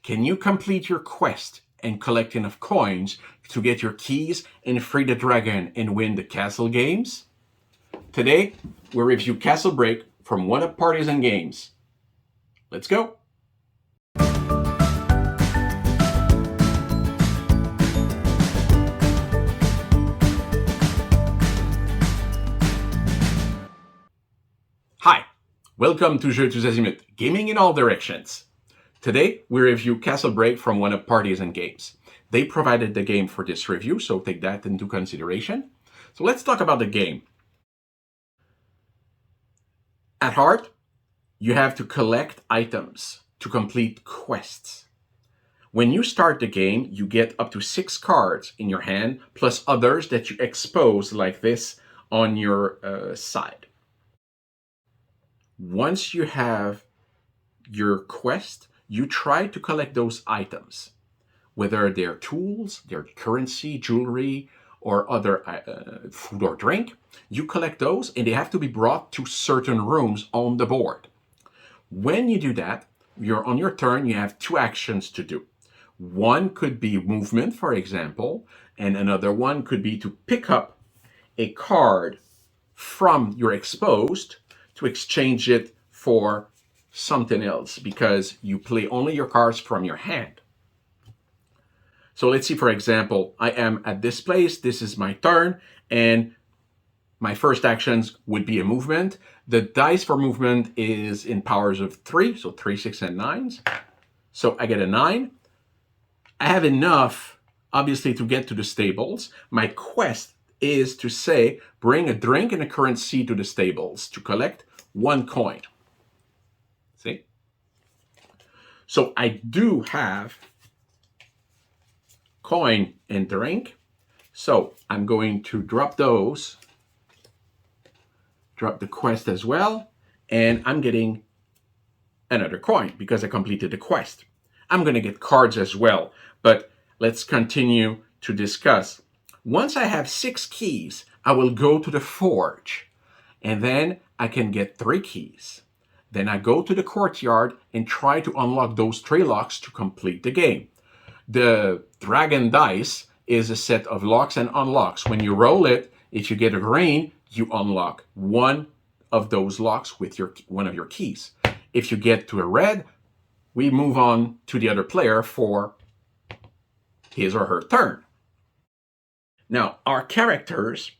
Can you complete your quest and collect enough coins to get your keys and free the dragon and win the castle games? Today, we'll review Castle Break from One Up Parties and Games. Let's go! Hi, welcome to Jeux tous Azimuts, gaming in all directions. Today, we review Castle Break from One Up Parties and Games. They provided the game for this review, so take that into consideration. So let's talk about the game. At heart, you have to collect items to complete quests. When you start the game, you get up to 6 cards in your hand, plus others that you expose like this on your side. Once you have your quest, you try to collect those items, whether they're tools, they're currency, jewelry, or other food or drink. You collect those and they have to be brought to certain rooms on the board. When you do that, you're on your turn, you have 2 actions to do. One could be movement, for example, and another one could be to pick up a card from your exposed to exchange it for something else because you play only your cards from your hand. So let's see, for example, I am at this place, this is my turn, and my first actions would be a movement. The dice for movement is in powers of 3, so 3, 6, and 9s. So I get a 9. I have enough, obviously, to get to the stables. My quest is to say, bring a drink and a currency to the stables to collect 1 coin. See? So I do have coin and drink. So I'm going to drop those, drop the quest as well, and I'm getting another coin because I completed the quest. I'm going to get cards as well, but let's continue to discuss. Once I have 6 keys, I will go to the forge, and then I can get 3 keys. Then I go to the courtyard and try to unlock those 3 locks to complete the game. The dragon dice is a set of locks and unlocks. When you roll it, if you get a green, you unlock one of those locks with one of your keys. If you get to a red, we move on to the other player for his or her turn. Now, our characters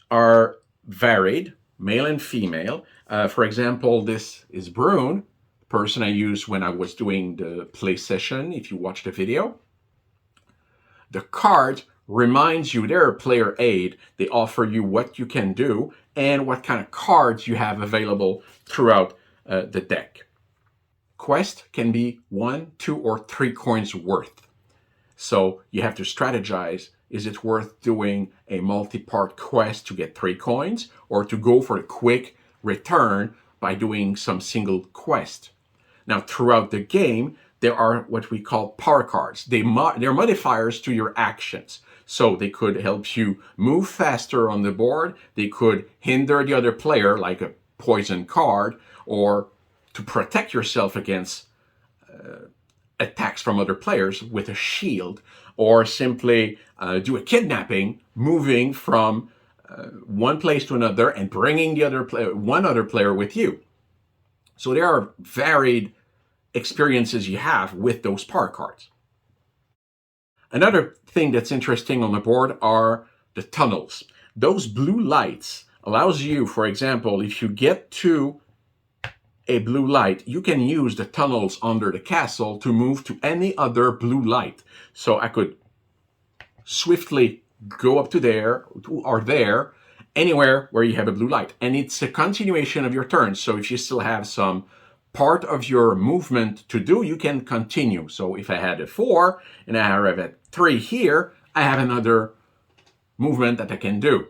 are varied, male and female. For example, this is Brune, the person I used when I was doing the play session, if you watch the video. The card reminds you, they're a player aid. They offer you what you can do and what kind of cards you have available throughout the deck. Quest can be 1, 2, or 3 coins worth. So you have to strategize. Is it worth doing a multi-part quest to get 3 coins or to go for a quick return by doing some single quest? Now, throughout the game, there are what we call power cards. They're modifiers to your actions. So they could help you move faster on the board. They could hinder the other player, like a poison card, or to protect yourself against attacks from other players with a shield, or simply do a kidnapping, moving from one place to another and bringing one other player with you. So there are varied experiences you have with those power cards. Another thing that's interesting on the board are the tunnels. Those blue lights allows you, for example, if you get to a blue light, you can use the tunnels under the castle to move to any other blue light. So I could swiftly go up to there or there, anywhere where you have a blue light. And it's a continuation of your turn. So if you still have some part of your movement to do, you can continue. So if I had a 4 and I have a 3 here, I have another movement that I can do.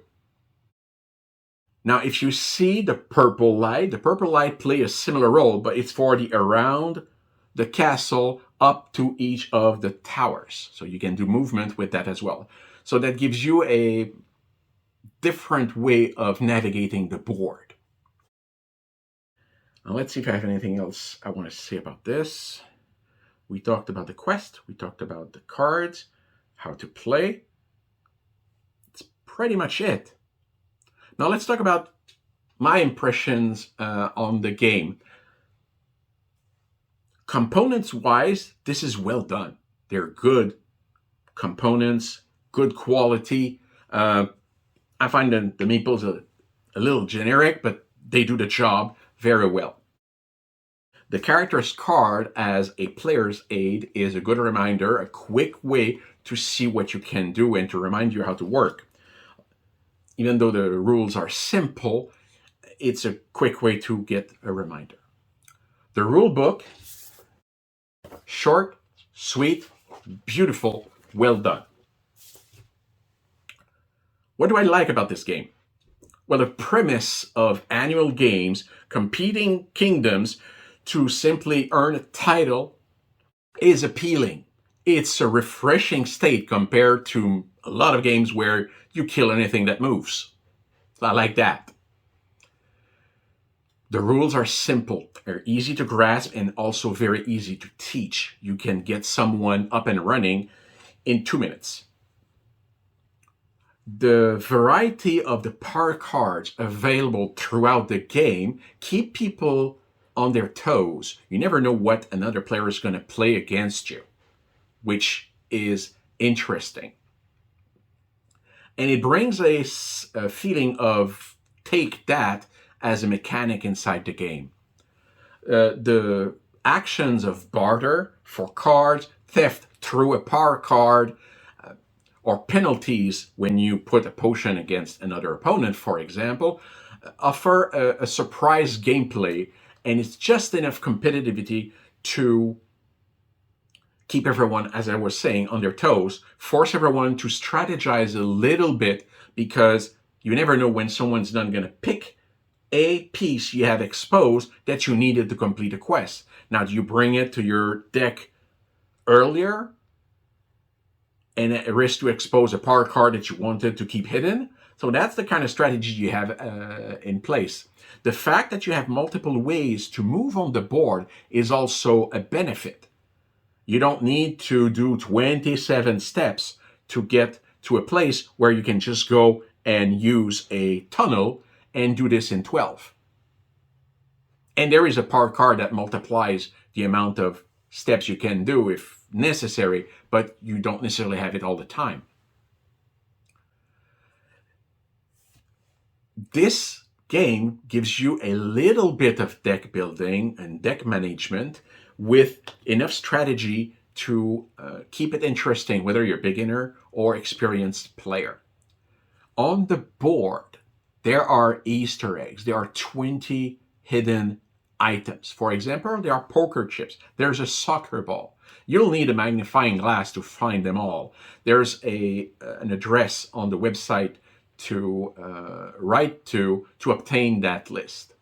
Now, if you see the purple light play a similar role, but it's for the around the castle up to each of the towers. So you can do movement with that as well. So that gives you a different way of navigating the board. Now let's see if I have anything else I want to say about this. We talked about the quest, we talked about the cards, how to play. It's pretty much it. Now let's talk about my impressions on the game. Components wise, this is well done. They're good components, good quality. I find the meeples a little generic, but they do the job very well. The character's card as a player's aid is a good reminder, a quick way to see what you can do and to remind you how to work. Even though the rules are simple, it's a quick way to get a reminder. The rule book, short, sweet, beautiful, well done. What do I like about this game? Well, the premise of annual games, competing kingdoms to simply earn a title, is appealing. It's a refreshing state compared to a lot of games where you kill anything that moves. I like that. The rules are simple, they're easy to grasp, and also very easy to teach. You can get someone up and running in 2 minutes. The variety of the power cards available throughout the game keep people on their toes. You never know what another player is going to play against you, which is interesting. And it brings a feeling of take that as a mechanic inside the game. The actions of barter for cards, theft through a power card, or penalties when you put a potion against another opponent, for example, offer a surprise gameplay, and it's just enough competitivity to keep everyone, as I was saying, on their toes, force everyone to strategize a little bit, because you never know when someone's not going to pick a piece you have exposed that you needed to complete a quest. Now, do you bring it to your deck earlier and at risk to expose a power card that you wanted to keep hidden? So that's the kind of strategy you have in place. The fact that you have multiple ways to move on the board is also a benefit. You don't need to do 27 steps to get to a place where you can just go and use a tunnel and do this in 12. And there is a power card that multiplies the amount of steps you can do if necessary, but you don't necessarily have it all the time. This game gives you a little bit of deck building and deck management with enough strategy to keep it interesting, whether you're a beginner or experienced player. On the board, there are Easter eggs. There are 20 hidden items. For example, there are poker chips. There's a soccer ball. You'll need a magnifying glass to find them all. There's an address on the website to write to obtain that list.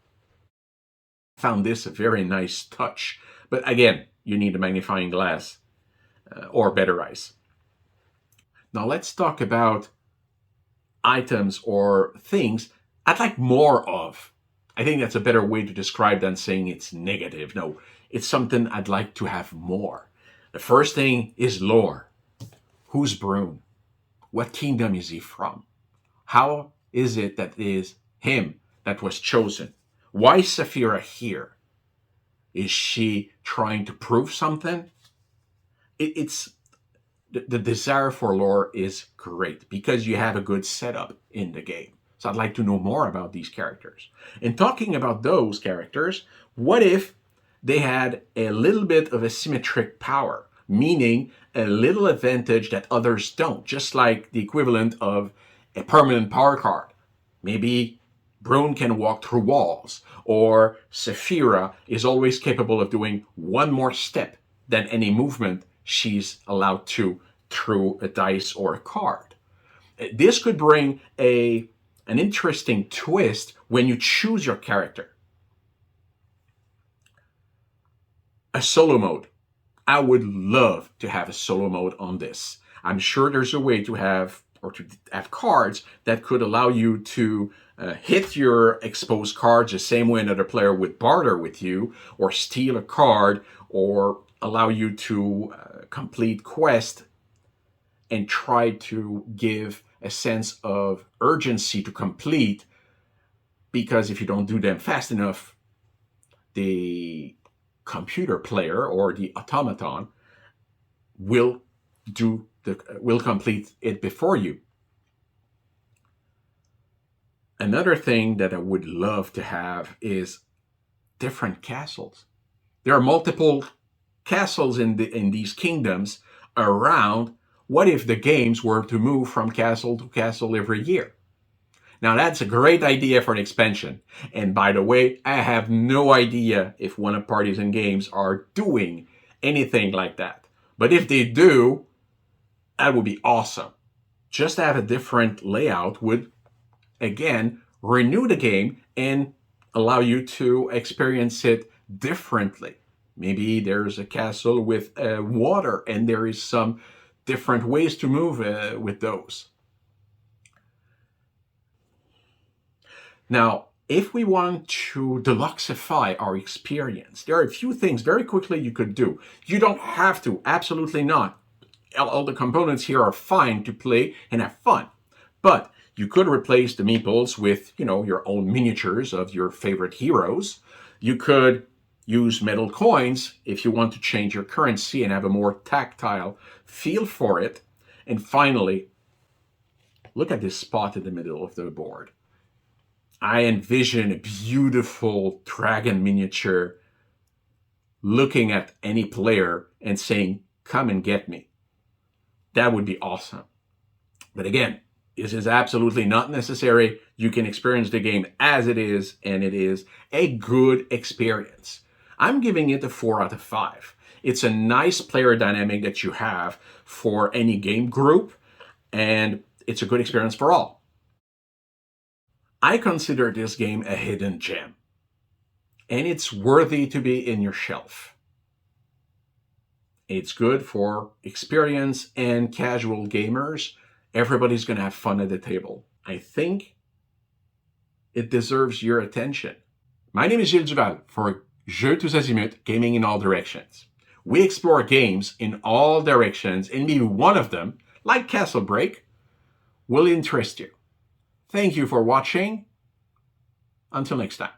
I found this a very nice touch. But again, you need a magnifying glass or better eyes. Now let's talk about items or things I'd like more of. I think that's a better way to describe than saying it's negative. No, it's something I'd like to have more. The first thing is lore. Who's Brune? What kingdom is he from? How is it that is him that was chosen? Why is Saphira here? Is she trying to prove something? It's the desire for lore is great because you have a good setup in the game. So I'd like to know more about these characters. And talking about those characters, what if they had a little bit of asymmetric power, meaning a little advantage that others don't, just like the equivalent of a permanent power card. Maybe Brune can walk through walls, or Saphira is always capable of doing one more step than any movement she's allowed to through a dice or a card. This could bring an interesting twist when you choose your character. A solo mode. I would love to have a solo mode on this. I'm sure there's a way to have cards that could allow you to hit your exposed cards the same way another player would barter with you, or steal a card, or allow you to complete quests and try to give a sense of urgency to complete, because if you don't do them fast enough, the computer player or the automaton will complete it before you. Another thing that I would love to have is different castles. There are multiple castles in these kingdoms around. What if the games were to move from castle to castle every year? Now that's a great idea for an expansion. And by the way, I have no idea if one of Parties and Games are doing anything like that. But if they do, that would be awesome. Just to have a different layout would, again, renew the game and allow you to experience it differently. Maybe there's a castle with water and there is some different ways to move with those. Now, if we want to deluxify our experience, there are a few things very quickly you could do. You don't have to, absolutely not. All the components here are fine to play and have fun. But you could replace the meeples with, your own miniatures of your favorite heroes. You could use metal coins if you want to change your currency and have a more tactile feel for it. And finally, look at this spot in the middle of the board. I envision a beautiful dragon miniature looking at any player and saying, "Come and get me." That would be awesome. But again, this is absolutely not necessary. You can experience the game as it is, and it is a good experience. I'm giving it a 4 out of 5. It's a nice player dynamic that you have for any game group, and it's a good experience for all. I consider this game a hidden gem, and it's worthy to be in your shelf. It's good for experienced and casual gamers. Everybody's going to have fun at the table. I think it deserves your attention. My name is Gilles Duval for Jeux tous azimuts, gaming in all directions. We explore games in all directions, and maybe one of them, like Castle Break, will interest you. Thank you for watching. Until next time.